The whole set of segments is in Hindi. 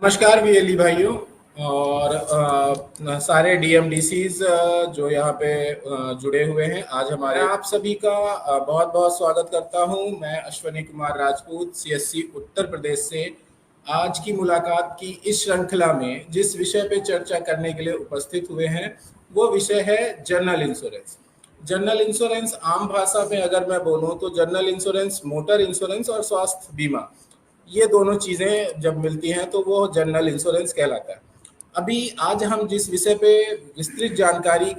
नमस्कार वीएलई भाइयों और सारे डीएमडीसीज जो यहाँ पे जुड़े हुए हैं। आज हमारे आप सभी का बहुत बहुत स्वागत करता हूँ। मैं अश्वनी कुमार राजपूत सीएससी उत्तर प्रदेश से आज की मुलाकात की इस श्रृंखला में जिस विषय पे चर्चा करने के लिए उपस्थित हुए हैं वो विषय है जनरल इंश्योरेंस। जनरल इंश्योरेंस आम भाषा में अगर मैं बोलूँ तो जनरल इंश्योरेंस मोटर इंश्योरेंस और स्वास्थ्य बीमा, ये दोनों चीज़ें जब मिलती हैं तो वो जनरल इंश्योरेंस कहलाता है। अभी आज हम जिस विषय पे विस्तृत जानकारी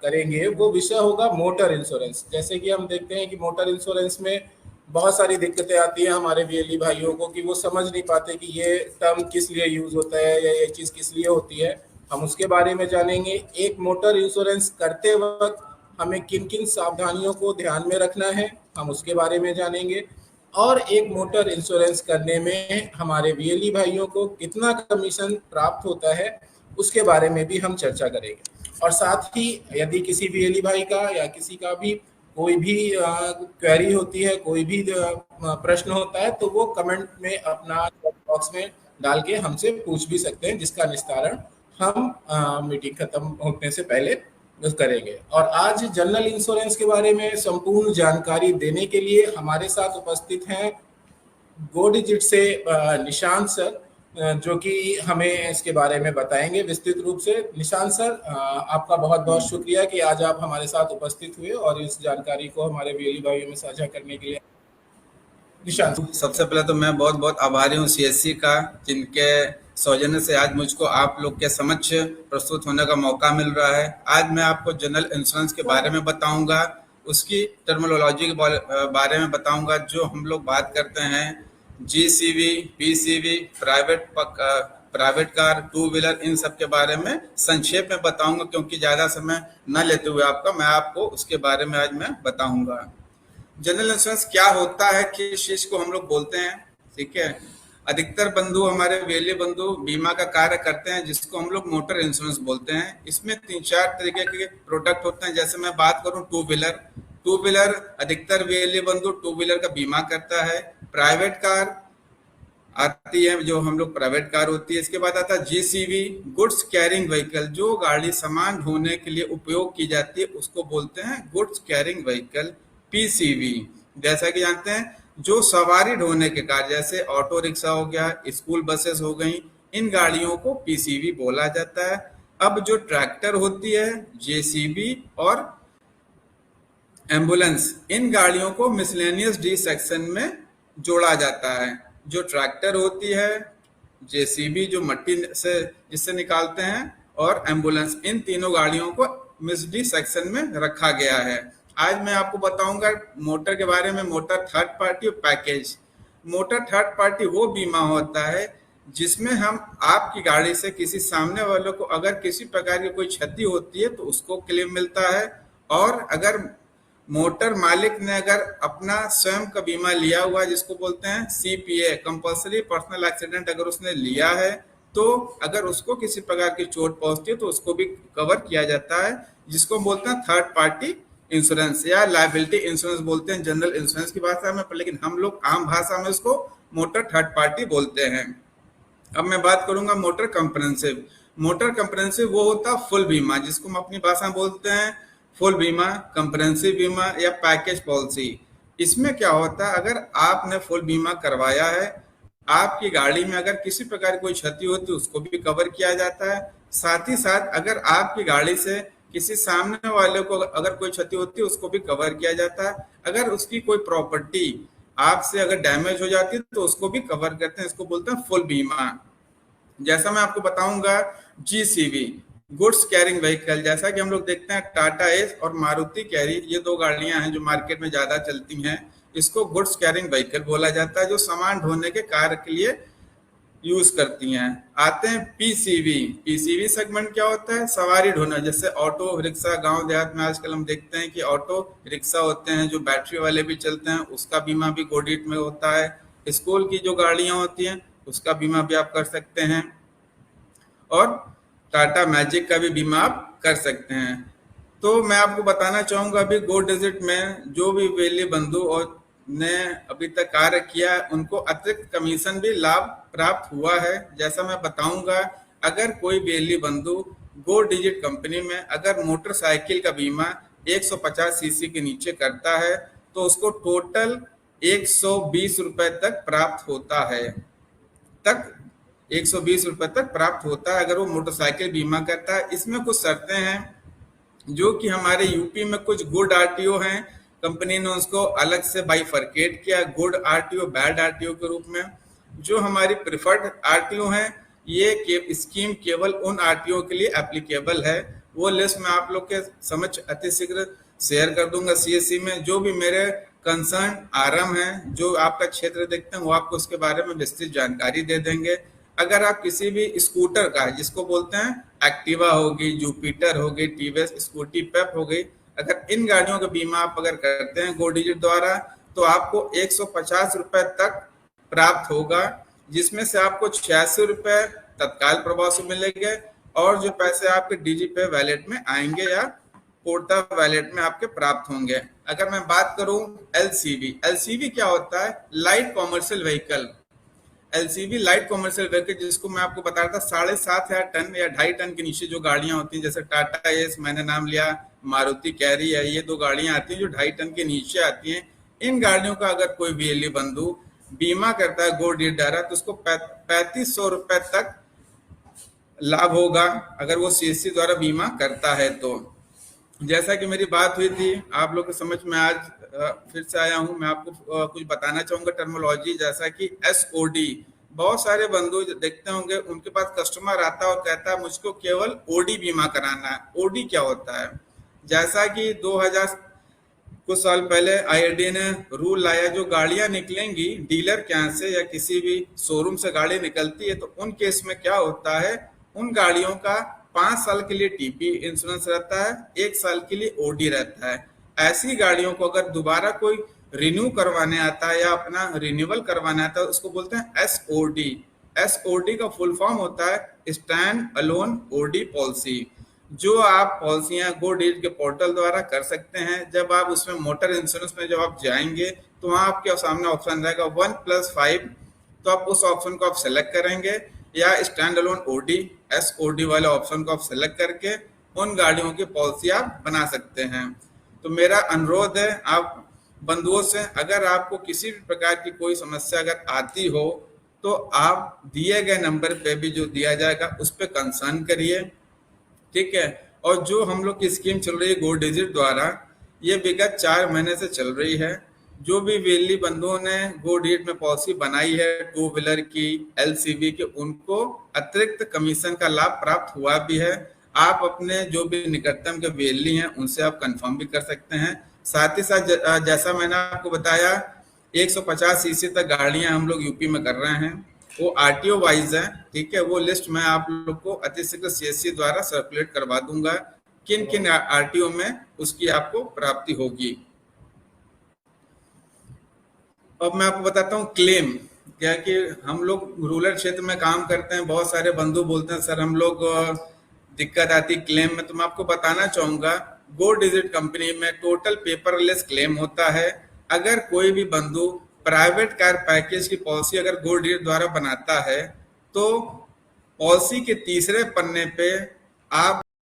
करेंगे वो विषय होगा मोटर इंश्योरेंस। जैसे कि हम देखते हैं कि मोटर इंश्योरेंस में बहुत सारी दिक्कतें आती हैं हमारे वीएलई भाइयों को कि वो समझ नहीं पाते कि ये टर्म किस लिए यूज होता है या ये चीज़ किस लिए होती है। हम उसके बारे में जानेंगे। एक मोटर इंश्योरेंस करते वक्त हमें किन किन सावधानियों को ध्यान में रखना है, हम उसके बारे में जानेंगे। और एक मोटर इंश्योरेंस करने में हमारे वीएलई भाइयों को कितना कमीशन प्राप्त होता है उसके बारे में भी हम चर्चा करेंगे। और साथ ही यदि किसी वीएलई भाई का या किसी का भी कोई भी क्वेरी होती है, कोई भी प्रश्न होता है तो वो कमेंट में अपना बॉक्स में डाल के हमसे पूछ भी सकते हैं, जिसका निस्तारण हम मीटिंग खत्म होने से पहले करेंगे। और आज जनरल इंश्योरेंस के बारे में संपूर्ण जानकारी देने के लिए हमारे साथ उपस्थित हैं गो डिजिट से निशांत सर, जो कि हमें इसके बारे में बताएंगे विस्तृत रूप से। निशांत सर, आपका बहुत बहुत शुक्रिया कि आज आप हमारे साथ उपस्थित हुए और इस जानकारी को हमारे वीएलई भाइयों में साझा करने के लिए। निशांत, सबसे पहले तो मैं बहुत बहुत आभारी हूँ सीएससी का, जिनके सौजन्य से आज मुझको आप लोग के समक्ष प्रस्तुत होने का मौका मिल रहा है। आज मैं आपको जनरल इंश्योरेंस के बारे में बताऊंगा, उसकी टर्मिनोलॉजी के बारे में बताऊंगा। जो हम लोग बात करते हैं GCV, PCV, private car, two wheeler, इन सब के बारे में संक्षेप में बताऊंगा, क्योंकि ज़्यादा समय न लेते हुए मैं आपको उसके बारे में आज मैं बताऊंगा। जनरल इंश्योरेंस क्या होता है, किस चीज को हम लोग बोलते हैं, ठीक है। अधिकतर बंधु, हमारे वेले बंधु बीमा का कार्य करते हैं, जिसको हम लोग मोटर इंश्योरेंस बोलते हैं। इसमें 3-4 तरीके के प्रोडक्ट होते हैं। जैसे मैं बात करूं टू व्हीलर अधिकतर वेले बंधु टू व्हीलर का बीमा करता है। प्राइवेट कार आती है, जो हम लोग प्राइवेट कार होती है। इसके बाद आता है जीसीवी, गुड्स कैरिंग व्हीकल, जो गाड़ी सामान ढोने के लिए उपयोग की जाती है उसको बोलते हैं गुड्स कैरिंग व्हीकल। पीसीवी, जैसा कि जानते हैं, जो सवारी ढोने के कार, जैसे ऑटो रिक्शा हो गया, स्कूल बसेस हो गई, इन गाड़ियों को पीसीवी बोला जाता है। अब जो ट्रैक्टर होती है, जेसीबी और एम्बुलेंस, इन गाड़ियों को मिसलेनियस डी सेक्शन में जोड़ा जाता है। जो ट्रैक्टर होती है, जेसीबी जो मट्टी से जिससे निकालते हैं, और एम्बुलेंस, इन तीनों गाड़ियों को मिस डी सेक्शन में रखा गया है। आज मैं आपको बताऊंगा मोटर के बारे में, मोटर थर्ड पार्टी और पैकेज। मोटर थर्ड पार्टी वो बीमा होता है जिसमें हम आपकी गाड़ी से किसी सामने वालों को अगर किसी प्रकार की कोई क्षति होती है तो उसको क्लेम मिलता है। और अगर मोटर मालिक ने अगर अपना स्वयं का बीमा लिया हुआ है, जिसको बोलते हैं सीपीए, कंपल्सरी पर्सनल एक्सीडेंट, अगर उसने लिया है तो अगर उसको किसी प्रकार की चोट पहुंचती है तो उसको भी कवर किया जाता है, जिसको बोलते हैं थर्ड पार्टी इंश्योरेंस या लायबिलिटी इंश्योरेंस बोलते हैं जनरल इंश्योरेंस की भाषा में, लेकिन हम लोग आम भाषा में उसको मोटर थर्ड पार्टी बोलते हैं। अब मैं बात करूंगा मोटर कंप्रेहेंसिव। मोटर कंप्रेहेंसिव वो होता है फुल बीमा, जिसको हम अपनी भाषा में बोलते हैं फुल बीमा, कंप्रेहेंसिव बीमा या पैकेज पॉलिसी। इसमें क्या होता है, अगर आपने फुल बीमा करवाया है, आपकी गाड़ी में अगर किसी प्रकार की कोई क्षति होती है उसको भी कवर किया जाता है। साथ ही साथ अगर आपकी गाड़ी से किसी सामने वाले को अगर कोई क्षति होती है उसको भी कवर किया जाता है। अगर उसकी कोई प्रॉपर्टी आपसे अगर डैमेज हो जाती है तो उसको भी कवर करते हैं, इसको बोलते हैं फुल बीमा। जैसा मैं आपको बताऊंगा जीसीवी, गुड्स कैरिंग व्हीकल, जैसा कि हम लोग देखते हैं टाटा एस और मारुति कैरी, ये दो गाड़ियां हैं जो मार्केट में ज्यादा चलती हैं। इसको गुड्स कैरिंग व्हीकल बोला जाता है, जो सामान ढोने के कार्य के लिए यूज करती हैं। आते हैं पीसीवी। पीसीवी सेगमेंट क्या होता है, सवारी ढोना, जैसे ऑटो रिक्शा। गांव देहात में आजकल हम देखते हैं कि ऑटो रिक्शा होते हैं जो बैटरी वाले भी चलते हैं, उसका बीमा भी गोडिट में होता है। स्कूल की जो गाड़ियां होती हैं उसका बीमा भी आप कर सकते हैं, और टाटा मैजिक का भी बीमा आप कर सकते हैं। तो मैं आपको बताना चाहूंगा अभी गो डिजिट में जो भी वेले बंधु और ने अभी तक कार्य किया उनको अतिरिक्त कमीशन भी लाभ प्राप्त हुआ है। जैसा मैं बताऊंगा, अगर कोई बीएलई बंधु गो डिजिट कंपनी में अगर मोटरसाइकिल का बीमा 150 सीसी के नीचे करता है तो उसको टोटल 120 रुपए तक प्राप्त होता है। 120 रुपए तक प्राप्त होता है अगर वो मोटरसाइकिल बीमा करता है। इसमें कुछ शर्तें हैं जो कि हमारे यूपी में कुछ गुड आरटीओ हैं, कंपनी ने उसको अलग से बाइफरकेट किया, गुड आरटीओ बैड आरटीओ के रूप में। जो हमारी प्रिफर्ड आरटीओ हैं, ये स्कीम केवल उन आरटीओ के लिए एप्लीकेबल है। वो लिस्ट मैं आप लोग के समक्ष अतिशीघ्र शेयर कर दूंगा सीएससी में। जो भी मेरे कंसर्न आरएम है, जो आपका क्षेत्र देखते हैं, वो आपको उसके बारे में विस्तृत जानकारी दे देंगे। अगर आप किसी भी स्कूटर का, जिसको बोलते हैं एक्टिवा होगी, जुपिटर होगी, टीवीएस स्कूटी पेप हो गई, अगर इन गाड़ियों का बीमा आप अगर करते हैं गो डिजिट द्वारा तो आपको 150 रुपए तक प्राप्त होगा, जिसमें से आपको 86 रुपए तत्काल प्रभाव से मिलेंगे और जो पैसे आपके डीजी पे वैलेट में आएंगे या पोर्टा वैलेट में आपके प्राप्त होंगे। अगर मैं बात करूं एलसीवी, एलसीवी क्या होता है? Light commercial vehicle. LCV light commercial vehicle, जिसको मैं आपको बता रहा था 7,500 टन या 2.5 टन के नीचे जो गाड़ियां होती हैं, जैसे टाटा एस मैंने नाम लिया, मारुति कैरी है, ये 2 गाड़ियां आती हैं जो 2.5 टन के नीचे आती हैं। इन गाड़ियों का अगर कोई बीएलई बंधु बीमा करता है गो डिजिट द्वारा तो उसको 3500 रुपए तक लाभ होगा अगर वो सीएससी द्वारा बीमा करता है। तो जैसा कि मेरी बात हुई थी, आप लोग के समझ में आज फिर से आया हूं। मैं आपको कुछ बताना चाहूंगा टर्मोलॉजी, जैसा कि एसओडी। बहुत सारे बंधु देखते होंगे, उनके पास कस्टमर आता है और कहता है मुझको केवल ओडी बीमा कराना है। ओडी क्या होता है? जैसा कि 2000 कुछ साल पहले आईआरडी ने रूल लाया, जो गाड़ियां निकलेंगी डीलर के यहाँ से या किसी भी शोरूम से गाड़ी निकलती है तो उन केस में क्या होता है, उन गाड़ियों का 5 साल के लिए टीपी इंश्योरेंस रहता है, 1 साल के लिए ओडी रहता है। ऐसी गाड़ियों को अगर दोबारा कोई रिन्यू करवाने आता है या अपना रिन्यूअल करवाने आता है, उसको बोलते हैं एसओडी। एसओडी का फुल फॉर्म होता है स्टैंड अलोन ओडी पॉलिसी, जो आप पॉलिसियां गो डिजिट के पोर्टल द्वारा कर सकते हैं। जब आप उसमें मोटर इंश्योरेंस में जब आप जाएंगे तो वहां आपके सामने ऑप्शन रहेगा 1+5, तो आप उस ऑप्शन को आप सेलेक्ट करेंगे या स्टैंड अलोन ओडी एसओडी वाले ऑप्शन को आप सेलेक्ट करके उन गाड़ियों की पॉलिसी आप बना सकते हैं। तो मेरा अनुरोध है आप बंधुओं से, अगर आपको किसी भी प्रकार की कोई समस्या अगर आती हो तो आप दिए गए नंबर पे भी जो दिया जाएगा उस पर कंसर्न करिए, ठीक है। और जो हम लोग की स्कीम चल रही है गो डिजिट द्वारा, ये विगत 4 महीने से चल रही है। जो भी वेली बंधुओं ने गो डिजिट में पॉलिसी बनाई है 2 व्हीलर की, एलसीवी के, उनको अतिरिक्त कमीशन का लाभ प्राप्त हुआ भी है। आप अपने जो भी निकटतम के वेली हैं उनसे आप कंफर्म भी कर सकते हैं। साथ ही साथ जैसा मैंने आपको बताया 150 सीसी तक गाड़ियां हम लोग यूपी में कर रहे हैं, वो आरटीओ वाइज है, ठीक है। वो लिस्ट मैं आप लोग को अतिशीघ्र सीएससी द्वारा सर्कुलेट करवा दूंगा, किन किन आरटीओ में उसकी आपको प्राप्ति होगी। अब मैं आपको बताता हूँ क्लेम क्या, कि हम लोग रूरल क्षेत्र में काम करते हैं। बहुत सारे बंधु बोलते हैं सर हम लोग दिक्कत आती क्लेम में, तो मैं आपको बताना चाहूंगा गो डिजिट कंपनी में टोटल पेपरलेस क्लेम होता है। अगर कोई भी बंधु प्राइवेट कार पैकेज की पॉलिसी अगर गो डिजिट द्वारा बनाता है तो पॉलिसी के तीसरे पन्ने पे आप